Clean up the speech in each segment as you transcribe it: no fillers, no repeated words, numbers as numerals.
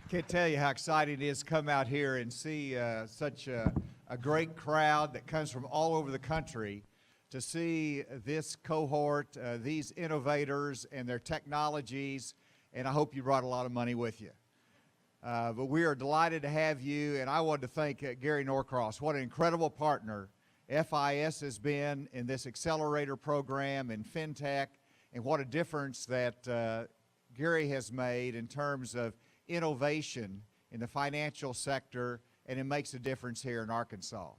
Can't tell you how exciting it is to come out here and see such a great crowd that comes from all over the country to see this cohort, these innovators and their technologies, and I hope you brought a lot of money with you. But we are delighted to have you, and I want to thank Gary Norcross. What an incredible partner FIS has been in this accelerator program in FinTech, and what a difference that Gary has made in terms of innovation in the financial sector, and it makes a difference here in Arkansas.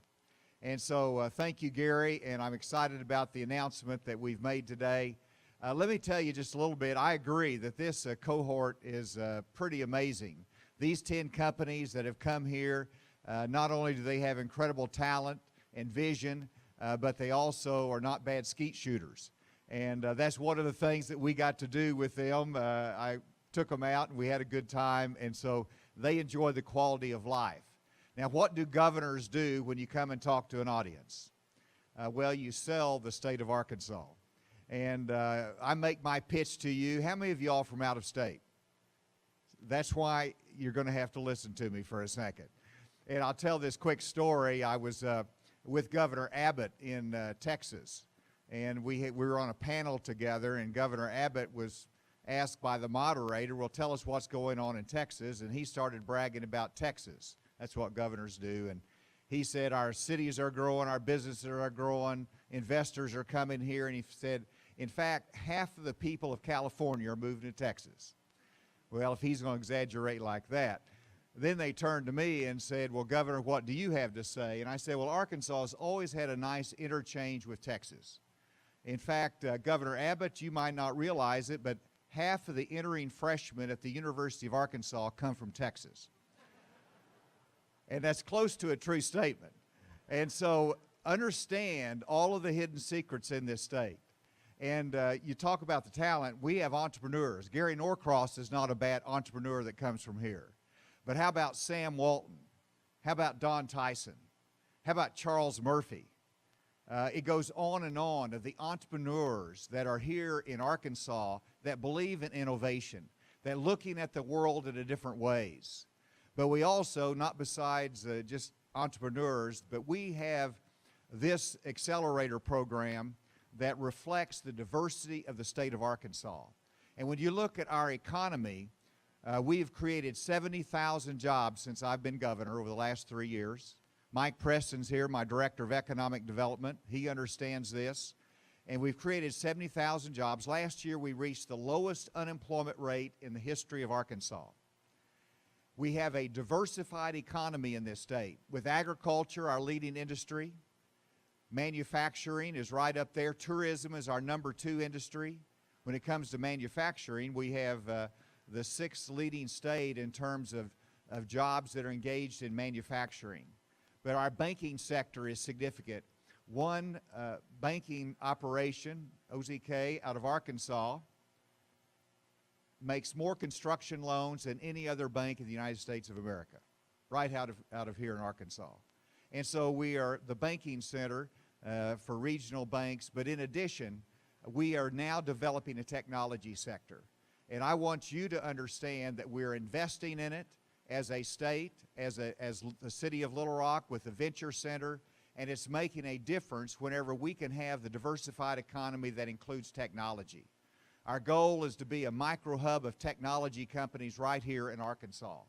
And so thank you, Gary, and I'm excited about the announcement that we've made today. Let me tell you just a little bit. I agree that this cohort is pretty amazing. These 10 companies that have come here, not only do they have incredible talent and vision, but they also are not bad skeet shooters. And that's one of the things that we got to do with them. I took them out and we had a good time, and so they enjoy the quality of life. Now, what do governors do when you come and talk to an audience? Well, you sell the state of Arkansas. And I make my pitch to you. How many of y'all from out of state? That's why you're going to have to listen to me for a second. And I'll tell this quick story. I was with Governor Abbott in Texas, and we were on a panel together, and Governor Abbott was asked by the moderator, well, tell us what's going on in Texas, and he started bragging about Texas. That's what governors do. And he said, our cities are growing, our businesses are growing, investors are coming here, and he said, in fact, half of the people of California are moving to Texas. Well, if he's going to exaggerate like that. Then they turned to me and said, well, Governor, what do you have to say? And I said, well, Arkansas has always had a nice interchange with Texas. In fact, Governor Abbott, you might not realize it, but half of the entering freshmen at the University of Arkansas come from Texas. And that's close to a true statement. And so understand all of the hidden secrets in this state. And you talk about the talent. We have entrepreneurs. Gary Norcross is not a bad entrepreneur that comes from here. But how about Sam Walton? How about Don Tyson? How about Charles Murphy? It goes on and on of the entrepreneurs that are here in Arkansas that believe in innovation, that looking at the world in a different ways. But we also, not besides just entrepreneurs, but we have this accelerator program that reflects the diversity of the state of Arkansas. And when you look at our economy, we've created 70,000 jobs since I've been governor over the last 3 years. Mike Preston's here, my Director of Economic Development. He understands this. And we've created 70,000 jobs. Last year, we reached the lowest unemployment rate in the history of Arkansas. We have a diversified economy in this state, with agriculture our leading industry. Manufacturing is right up there. Tourism is our #2 industry. When it comes to manufacturing, we have the 6th leading state in terms of jobs that are engaged in manufacturing. But our banking sector is significant. One banking operation, OZK, out of Arkansas, makes more construction loans than any other bank in the United States of America, right out of here in Arkansas. And so we are the banking center for regional banks, but in addition, we are now developing a technology sector. And I want you to understand that we're investing in it as a state, as the city of Little Rock with the Venture Center, and it's making a difference whenever we can have the diversified economy that includes technology. Our goal is to be a micro-hub of technology companies right here in Arkansas.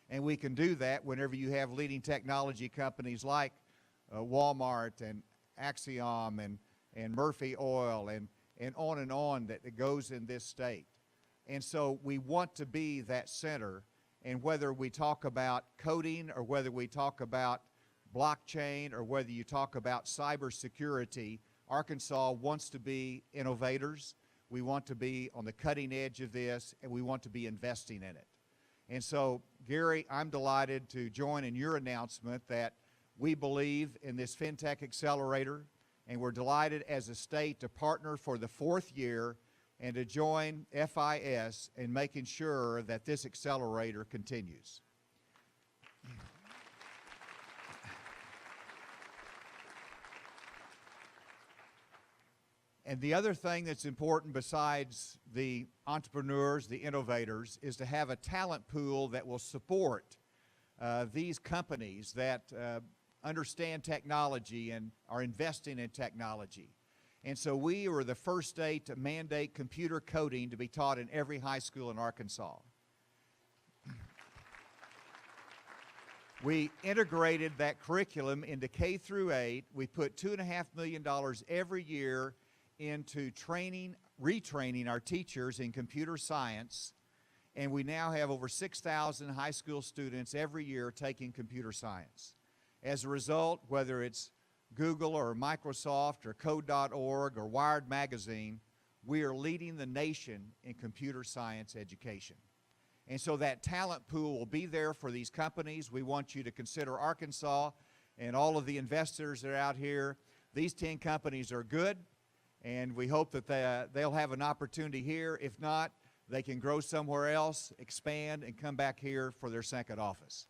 And we can do that whenever you have leading technology companies like Walmart and Axiom and Murphy Oil and on that goes in this state. And so we want to be that center, and whether we talk about coding or whether we talk about blockchain or whether you talk about cybersecurity, Arkansas wants to be innovators. We want to be on the cutting edge of this, and we want to be investing in it. And so, Gary, I'm delighted to join in your announcement that we believe in this FinTech Accelerator, and we're delighted as a state to partner for the 4th year and to join FIS in making sure that this accelerator continues. And the other thing that's important besides the entrepreneurs, the innovators, is to have a talent pool that will support these companies that understand technology and are investing in technology. And so we were the first state to mandate computer coding to be taught in every high school in Arkansas. We integrated that curriculum into K through 8. We put $2.5 million every year into training, retraining our teachers in computer science, and we now have over 6,000 high school students every year taking computer science. As a result, whether it's Google or Microsoft or Code.org or Wired Magazine, we are leading the nation in computer science education. And so that talent pool will be there for these companies. We want you to consider Arkansas and all of the investors that are out here. These 10 companies are good, and we hope that they'll have an opportunity here. If not, they can grow somewhere else, expand, and come back here for their second office.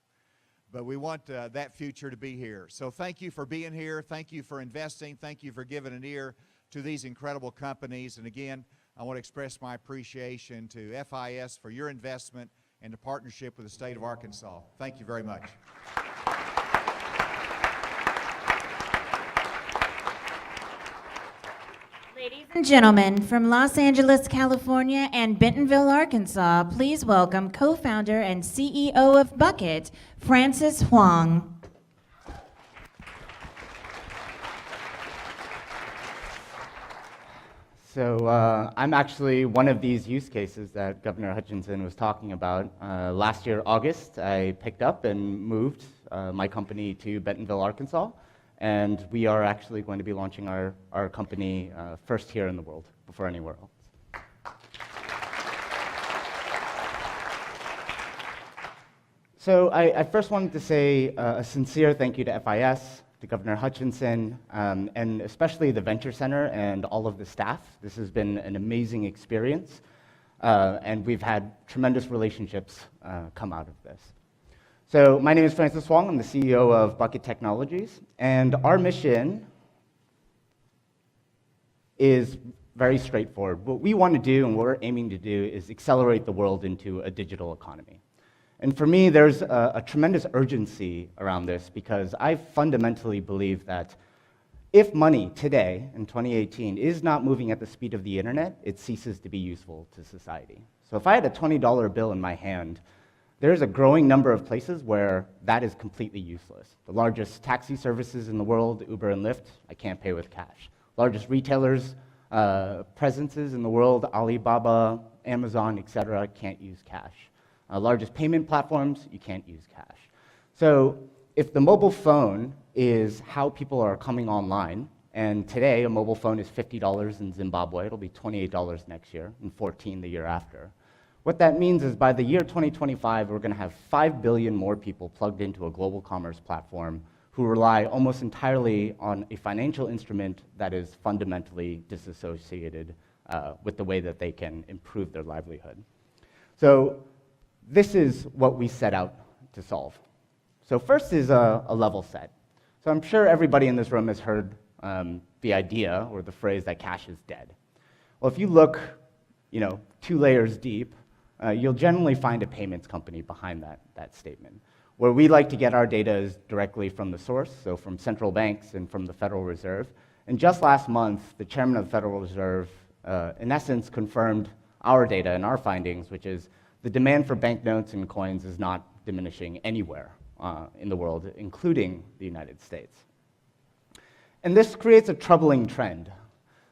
But we want that future to be here. So thank you for being here. Thank you for investing. Thank you for giving an ear to these incredible companies. And again, I want to express my appreciation to FIS for your investment and the partnership with the state of Arkansas. Thank you very much. Ladies and gentlemen, from Los Angeles, California and Bentonville, Arkansas, please welcome co-founder and CEO of Bucket, Francis Huang. So I'm actually one of these use cases that Governor Hutchinson was talking about. Last year, August, I picked up and moved my company to Bentonville, Arkansas. And we are actually going to be launching our company first here in the world, before anywhere else. So I first wanted to say a sincere thank you to FIS, to Governor Hutchinson, and especially the Venture Center and all of the staff. This has been an amazing experience, and we've had tremendous relationships come out of this. So my name is Francis Huang. I'm the CEO of Bucket Technologies, and our mission is very straightforward. What we want to do and what we're aiming to do is accelerate the world into a digital economy. And for me, there's a tremendous urgency around this because I fundamentally believe that if money today, in 2018, is not moving at the speed of the internet, it ceases to be useful to society. So if I had a $20 bill in my hand, there's a growing number of places where that is completely useless. The largest taxi services in the world, Uber and Lyft, I can't pay with cash. Largest retailers, presences in the world, Alibaba, Amazon, et cetera, can't use cash. Largest payment platforms, you can't use cash. So if the mobile phone is how people are coming online, and today a mobile phone is $50 in Zimbabwe, it'll be $28 next year, and $14 the year after. What that means is by the year 2025, we're going to have 5 billion more people plugged into a global commerce platform who rely almost entirely on a financial instrument that is fundamentally disassociated with the way that they can improve their livelihood. So this is what we set out to solve. So first is a level set. So I'm sure everybody in this room has heard the idea or the phrase that cash is dead. Well, if you look 2 layers deep, you'll generally find a payments company behind that statement. Where we like to get our data is directly from the source, so from central banks and from the Federal Reserve. And just last month, the chairman of the Federal Reserve, in essence, confirmed our data and our findings, which is the demand for banknotes and coins is not diminishing anywhere in the world, including the United States. And this creates a troubling trend.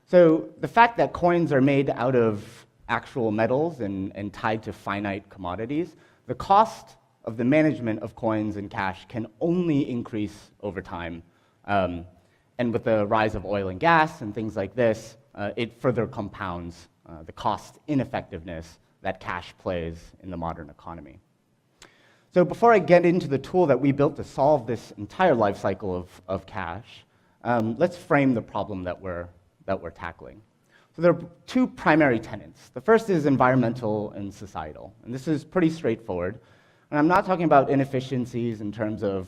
So the fact that coins are made out of actual metals and tied to finite commodities, the cost of the management of coins and cash can only increase over time. And with the rise of oil and gas and things like this, it further compounds the cost ineffectiveness that cash plays in the modern economy. So before I get into the tool that we built to solve this entire life cycle of cash, let's frame the problem that we're tackling. So there are 2 primary tenets. The first is environmental and societal, and this is pretty straightforward. And I'm not talking about inefficiencies in terms of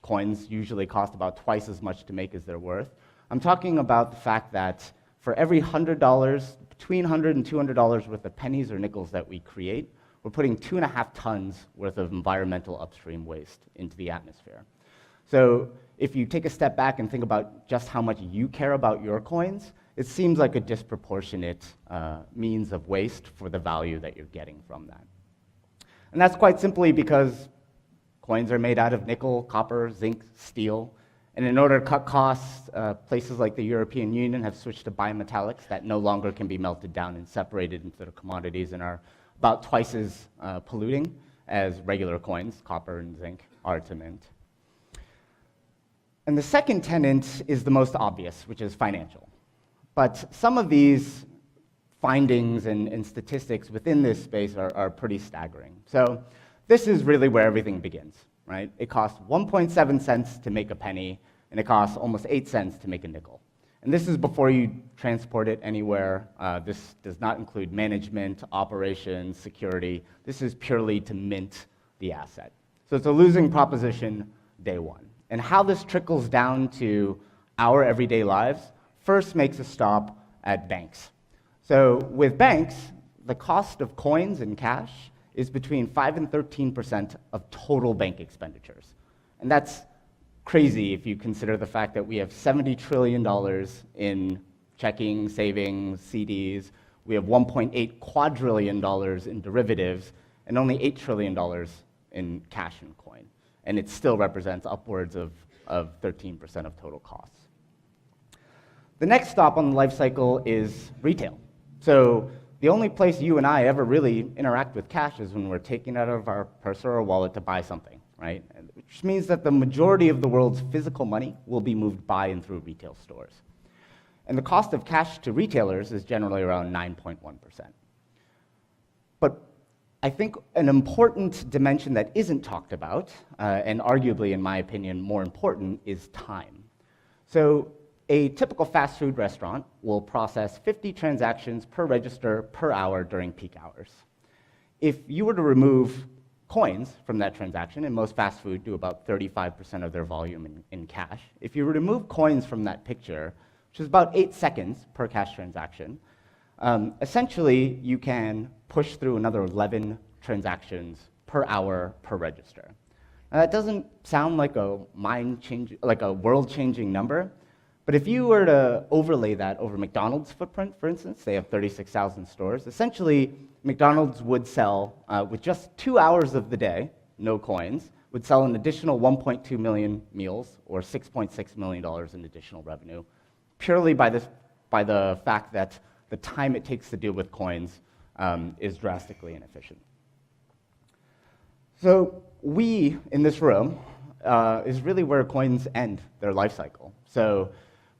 coins usually cost about twice as much to make as they're worth. I'm talking about the fact that for every $100, between $100 and $200 worth of pennies or nickels that we create, we're putting 2.5 tons worth of environmental upstream waste into the atmosphere. So if you take a step back and think about just how much you care about your coins, it seems like a disproportionate means of waste for the value that you're getting from that. And that's quite simply because coins are made out of nickel, copper, zinc, steel. And in order to cut costs, places like the European Union have switched to bimetallics that no longer can be melted down and separated into the commodities and are about twice as polluting as regular coins, copper and zinc, are to mint. And the second tenet is the most obvious, which is financial. But some of these findings and statistics within this space are pretty staggering. So this is really where everything begins, right? It costs 1.7 cents to make a penny, and it costs almost 8 cents to make a nickel. And this is before you transport it anywhere. This does not include management, operations, security. This is purely to mint the asset. So it's a losing proposition day one. And how this trickles down to our everyday lives first makes a stop at banks. So with banks, the cost of coins and cash is between 5 and 13% of total bank expenditures. And that's crazy if you consider the fact that we have $70 trillion in checking, savings, CDs. We have $1.8 quadrillion in derivatives, and only $8 trillion in cash and coin. And it still represents upwards of 13% of total costs. The next stop on the life cycle is retail. So the only place you and I ever really interact with cash is when we're taking it out of our purse or our wallet to buy something, right? Which means that the majority of the world's physical money will be moved by and through retail stores. And the cost of cash to retailers is generally around 9.1%. But I think an important dimension that isn't talked about, and arguably, in my opinion, more important, is time. So a typical fast food restaurant will process 50 transactions per register per hour during peak hours. If you were to remove coins from that transaction, and most fast food do about 35% of their volume in cash, if you were to remove coins from that picture, which is about 8 seconds per cash transaction, essentially you can push through another 11 transactions per hour per register. Now, that doesn't sound like a world-changing number, but if you were to overlay that over McDonald's footprint, for instance, they have 36,000 stores, essentially McDonald's would sell, with just 2 hours of the day, no coins, would sell an additional 1.2 million meals, or $6.6 million in additional revenue, purely by the fact that the time it takes to deal with coins is drastically inefficient. So we, in this room, is really where coins end their life cycle. So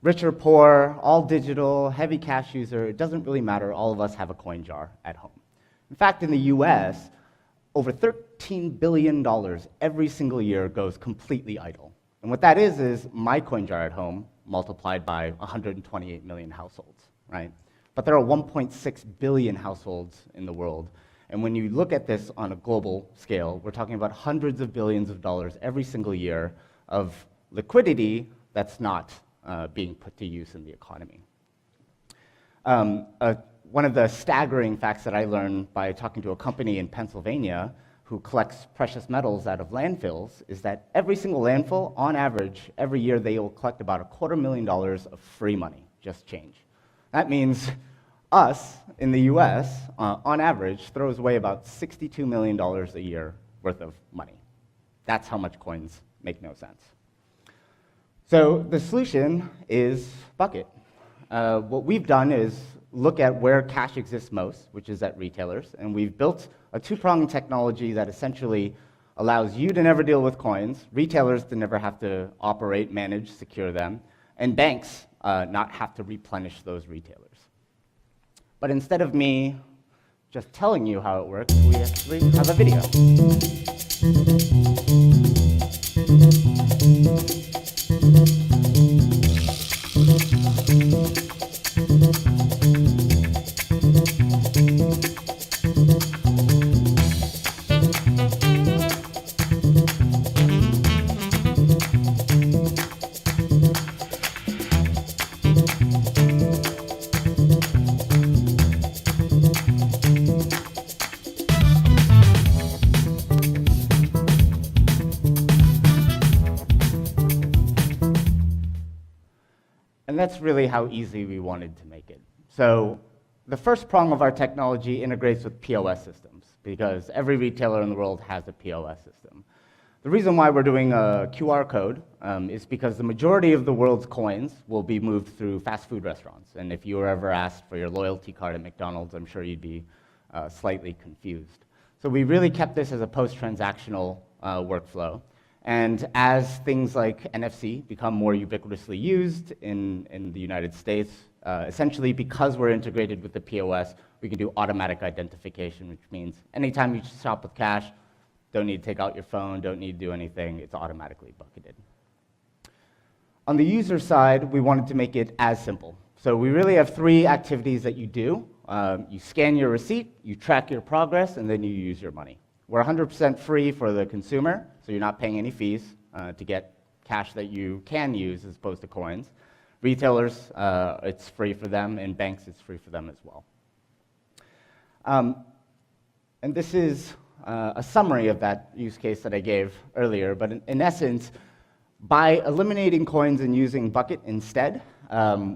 rich or poor, all digital, heavy cash user, it doesn't really matter. All of us have a coin jar at home. In fact, in the US, over $13 billion every single year goes completely idle. And what that is my coin jar at home multiplied by 128 million households, right? But there are 1.6 billion households in the world. And when you look at this on a global scale, we're talking about hundreds of billions of dollars every single year of liquidity that's not being put to use in the economy. One of the staggering facts that I learned by talking to a company in Pennsylvania who collects precious metals out of landfills is that every single landfill, on average, every year they will collect about $250,000 of free money, just change. That means us in the US, on average, throws away about $62 million a year worth of money. That's how much coins make no sense. So the solution is Bucket. What we've done is look at where cash exists most, which is at retailers, and we've built a two-pronged technology that essentially allows you to never deal with coins, retailers to never have to operate, manage, secure them, and banks not have to replenish those retailers. But instead of me just telling you how it works, we actually have a video. And that's really how easy we wanted to make it. So the first prong of our technology integrates with POS systems, because every retailer in the world has a POS system. The reason why we're doing a QR code is because the majority of the world's coins will be moved through fast food restaurants. And if you were ever asked for your loyalty card at McDonald's, I'm sure you'd be slightly confused. So we really kept this as a post-transactional workflow. And as things like NFC become more ubiquitously used in the United States, essentially because we're integrated with the POS, we can do automatic identification, which means anytime you shop with cash, don't need to take out your phone, don't need to do anything, it's automatically bucketed. On the user side, we wanted to make it as simple. So we really have 3 activities that you do. You scan your receipt, you track your progress, and then you use your money. We're 100% free for the consumer, so you're not paying any fees to get cash that you can use as opposed to coins. Retailers, it's free for them, and banks, it's free for them as well. And this is a summary of that use case that I gave earlier, but in essence, by eliminating coins and using Bucket instead,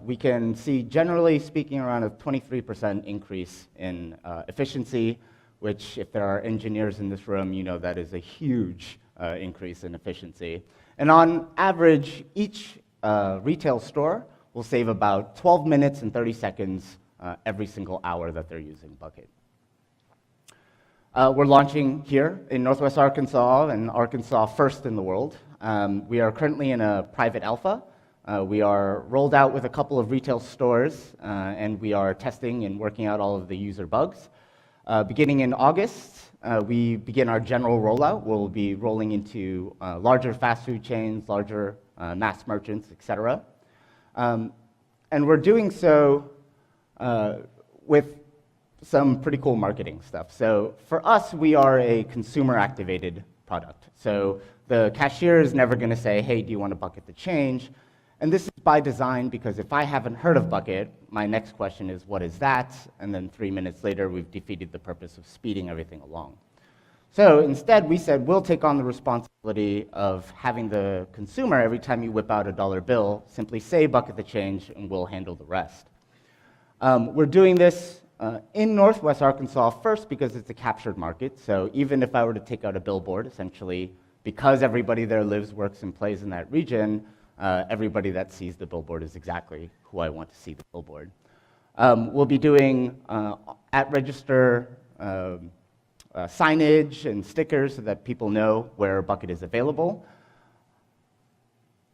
we can see, generally speaking, around a 23% increase in efficiency, which, if there are engineers in this room, you know that is a huge increase in efficiency. And on average, each retail store will save about 12 minutes and 30 seconds every single hour that they're using Bucket. We're launching here in Northwest Arkansas, and Arkansas first in the world. We are currently in a private alpha. We are rolled out with a couple of retail stores, and we are testing and working out all of the user bugs. Beginning in August, we begin our general rollout. We'll be rolling into larger fast food chains, larger mass merchants, etc. And we're doing so with some pretty cool marketing stuff. So for us, we are a consumer-activated product. So the cashier is never going to say, hey, do you want to bucket the change? And this is by design, because if I haven't heard of Bucket, my next question is, what is that? And then 3 minutes later, we've defeated the purpose of speeding everything along. So instead, we said, we'll take on the responsibility of having the consumer, every time you whip out a dollar bill, simply say, bucket the change, and we'll handle the rest. We're doing this in Northwest Arkansas first because it's a captured market. So even if I were to take out a billboard, essentially, because everybody there lives, works, and plays in that region, everybody that sees the billboard is exactly who I want to see the billboard. We'll be doing at-register signage and stickers so that people know where Bucket is available.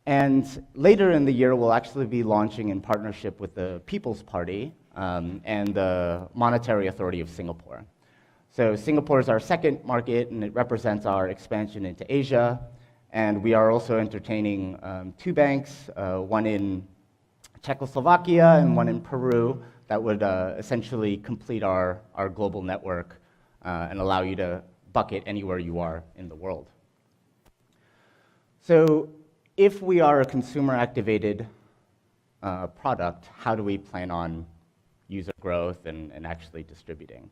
And later in the year, we'll actually be launching in partnership with the People's Party and the Monetary Authority of Singapore. So Singapore is our second market, and it represents our expansion into Asia. And we are also entertaining 2 banks, one in Czechoslovakia and one in Peru, that would essentially complete our global network and allow you to bucket anywhere you are in the world. So if we are a consumer-activated product, how do we plan on user growth and actually distributing?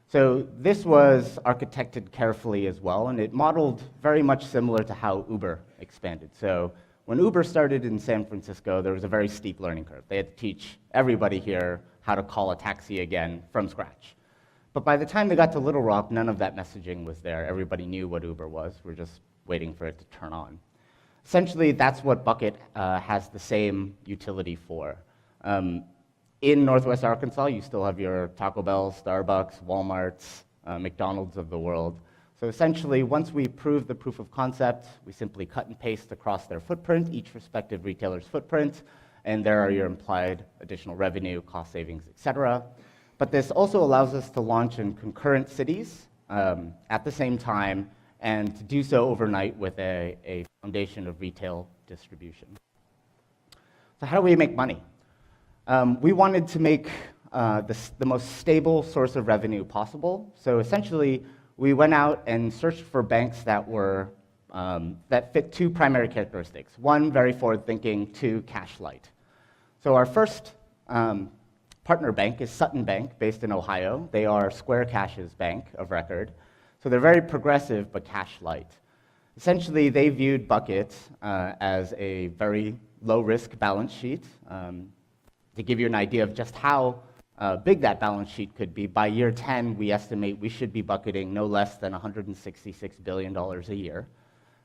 So this was architected carefully as well, and it modeled very much similar to how Uber expanded. So when Uber started in San Francisco, there was a very steep learning curve. They had to teach everybody here how to call a taxi again from scratch. But by the time they got to Little Rock, none of that messaging was there. Everybody knew what Uber was. We're just waiting for it to turn on. Essentially, that's what Bucket has the same utility for. In Northwest Arkansas, you still have your Taco Bell, Starbucks, Walmarts, McDonald's of the world. So essentially, once we prove the proof of concept, we simply cut and paste across their footprint, each respective retailer's footprint, and there are your implied additional revenue, cost savings, et cetera. But this also allows us to launch in concurrent cities at the same time, and to do so overnight with a foundation of retail distribution. So how do we make money? We wanted to make the most stable source of revenue possible. So essentially, we went out and searched for banks that were that fit 2 primary characteristics. 1, very forward-thinking. 2, cash light. So our first partner bank is Sutton Bank, based in Ohio. They are Square Cash's bank of record. So they're very progressive, but cash light. Essentially, they viewed Bucket as a very low-risk balance sheet. To give you an idea of just how big that balance sheet could be, by year 10, we estimate we should be bucketing no less than $166 billion a year.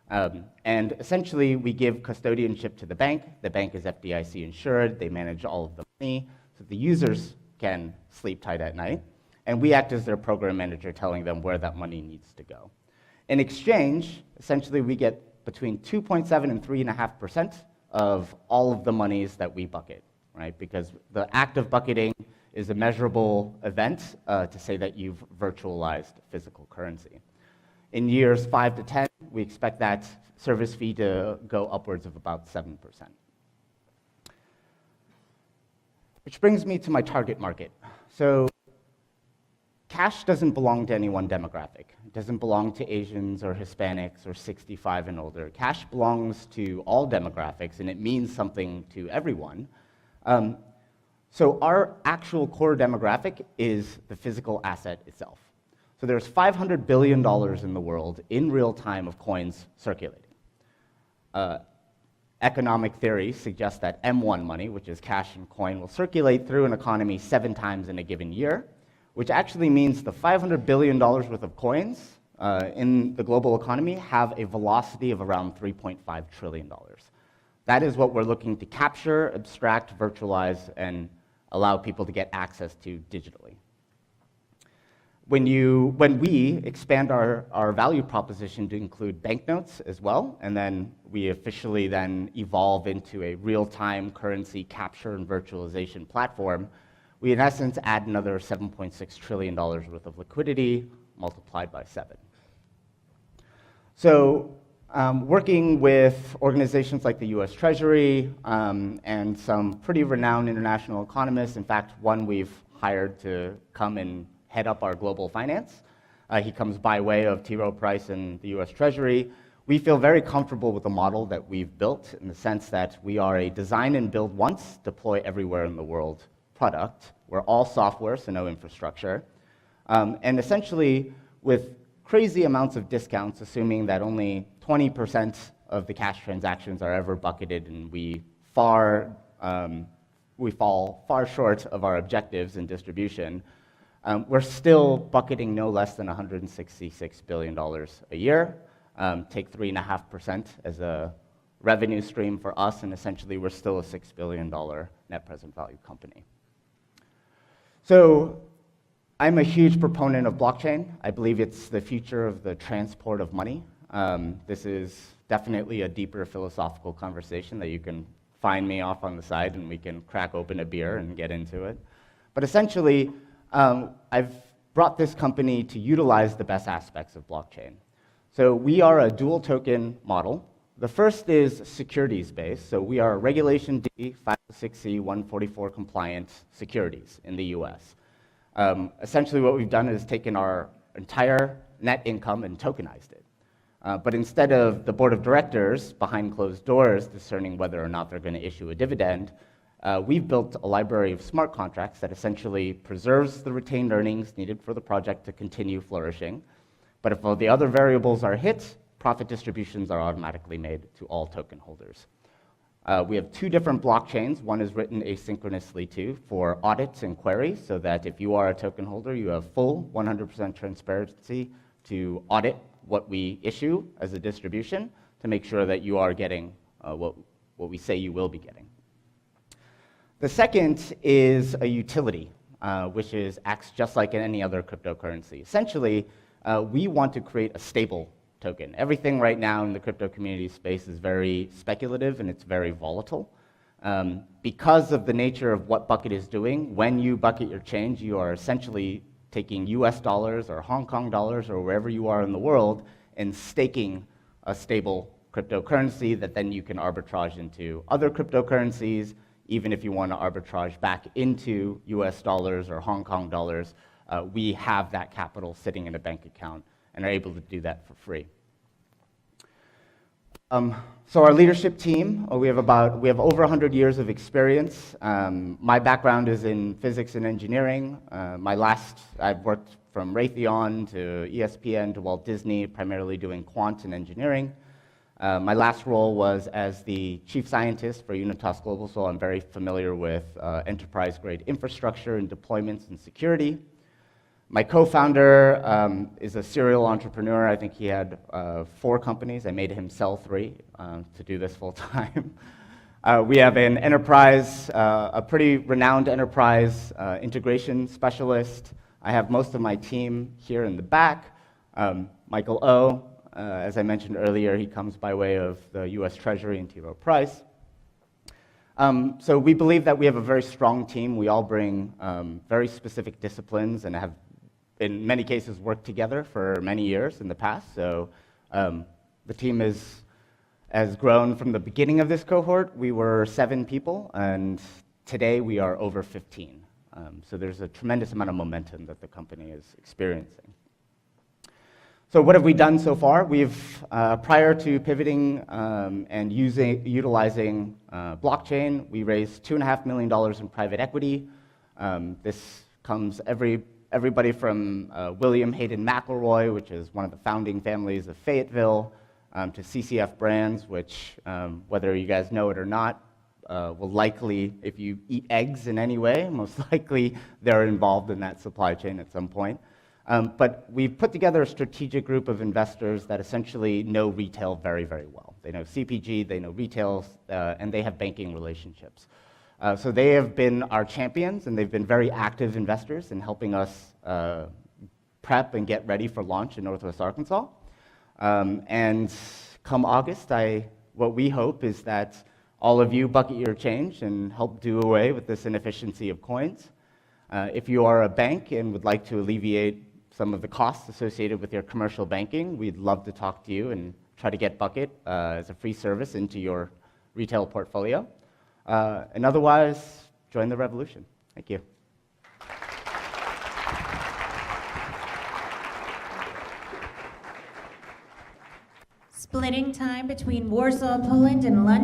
And essentially, we give custodianship to the bank. The bank is FDIC insured. They manage all of the money, so the users can sleep tight at night. And we act as their program manager, telling them where that money needs to go. In exchange, essentially, we get between 2.7 and 3.5% of all of the monies that we bucket, right? Because the act of bucketing is a measurable event to say that you've virtualized physical currency. In years 5 to 10, we expect that service fee to go upwards of about 7%. Which brings me to my target market. So cash doesn't belong to any one demographic. It doesn't belong to Asians or Hispanics or 65 and older. Cash belongs to all demographics, and it means something to everyone. So our actual core demographic is the physical asset itself. So there's $500 billion in the world in real time of coins circulating. Economic theory suggests that M1 money, which is cash and coin, will circulate through an economy 7 times in a given year, which actually means the $500 billion worth of coins in the global economy have a velocity of around $3.5 trillion. That is what we're looking to capture, abstract, virtualize, and allow people to get access to digitally. When we expand our value proposition to include banknotes as well, and then we officially then evolve into a real-time currency capture and virtualization platform, we in essence add another $7.6 trillion worth of liquidity multiplied by 7. So working with organizations like the US Treasury and some pretty renowned international economists, in fact, one we've hired to come and head up our global finance. He comes by way of T. Rowe Price and the US Treasury. We feel very comfortable with the model that we've built in the sense that we are a design and build once, deploy everywhere in the world product. We're all software, so no infrastructure. And essentially, with crazy amounts of discounts, assuming that only 20% of the cash transactions are ever bucketed, and we fall far short of our objectives in distribution, we're still bucketing no less than $166 billion a year. Take 3.5% as a revenue stream for us, and essentially we're still a $6 billion net present value company. So I'm a huge proponent of blockchain. I believe it's the future of the transport of money. This is definitely a deeper philosophical conversation that you can find me off on the side and we can crack open a beer and get into it. But essentially, I've brought this company to utilize the best aspects of blockchain. So we are a dual token model. The first is securities-based. So we are Regulation D, 506C, 144 compliant securities in the US. Essentially what we've done is taken our entire net income and tokenized it. But instead of the board of directors behind closed doors discerning whether or not they're going to issue a dividend, we've built a library of smart contracts that essentially preserves the retained earnings needed for the project to continue flourishing. But if all the other variables are hit, profit distributions are automatically made to all token holders. We have 2 different blockchains. One is written asynchronously too for audits and queries, so that if you are a token holder, you have full 100% transparency to audit what we issue as a distribution to make sure that you are getting what we say you will be getting. The second is a utility, which acts just like in any other cryptocurrency. Essentially, we want to create a stable token. Everything right now in the crypto community space is very speculative and it's very volatile. Because of the nature of what Bucket is doing, when you bucket your change, you are essentially taking US dollars or Hong Kong dollars or wherever you are in the world and staking a stable cryptocurrency that then you can arbitrage into other cryptocurrencies. Even if you want to arbitrage back into US dollars or Hong Kong dollars, we have that capital sitting in a bank account and are able to do that for free. So our leadership team, we have over 100 years of experience. My background is in physics and engineering. I've worked from Raytheon to ESPN to Walt Disney, primarily doing quant and engineering. My last role was as the chief scientist for Unitas Global, so I'm very familiar with enterprise-grade infrastructure and deployments and security. My co-founder is a serial entrepreneur. I think he had 4 companies. I made him sell 3 to do this full time. We have an enterprise, a pretty renowned enterprise integration specialist. I have most of my team here in the back. Michael O, as I mentioned earlier, he comes by way of the US Treasury and T. Rowe Price. So we believe that we have a very strong team. We all bring very specific disciplines and have, in many cases, worked together for many years in the past. So the team has grown from the beginning of this cohort. We were 7 people, and today we are over 15. So there's a tremendous amount of momentum that the company is experiencing. So what have we done so far? We've, prior to pivoting and utilizing blockchain, we raised $2.5 million in private equity. This comes everybody from William Hayden McElroy, which is one of the founding families of Fayetteville, to CCF Brands, which, whether you guys know it or not, will likely, if you eat eggs in any way, most likely they're involved in that supply chain at some point. But we've put together a strategic group of investors that essentially know retail very, very well. They know CPG, they know retail, and they have banking relationships. So they have been our champions, and they've been very active investors in helping us prep and get ready for launch in Northwest Arkansas. And come August, what we hope is that all of you bucket your change and help do away with this inefficiency of coins. If you are a bank and would like to alleviate some of the costs associated with your commercial banking, we'd love to talk to you and try to get Bucket as a free service into your retail portfolio. And otherwise, join the revolution. Thank you. Splitting time between Warsaw, Poland and London.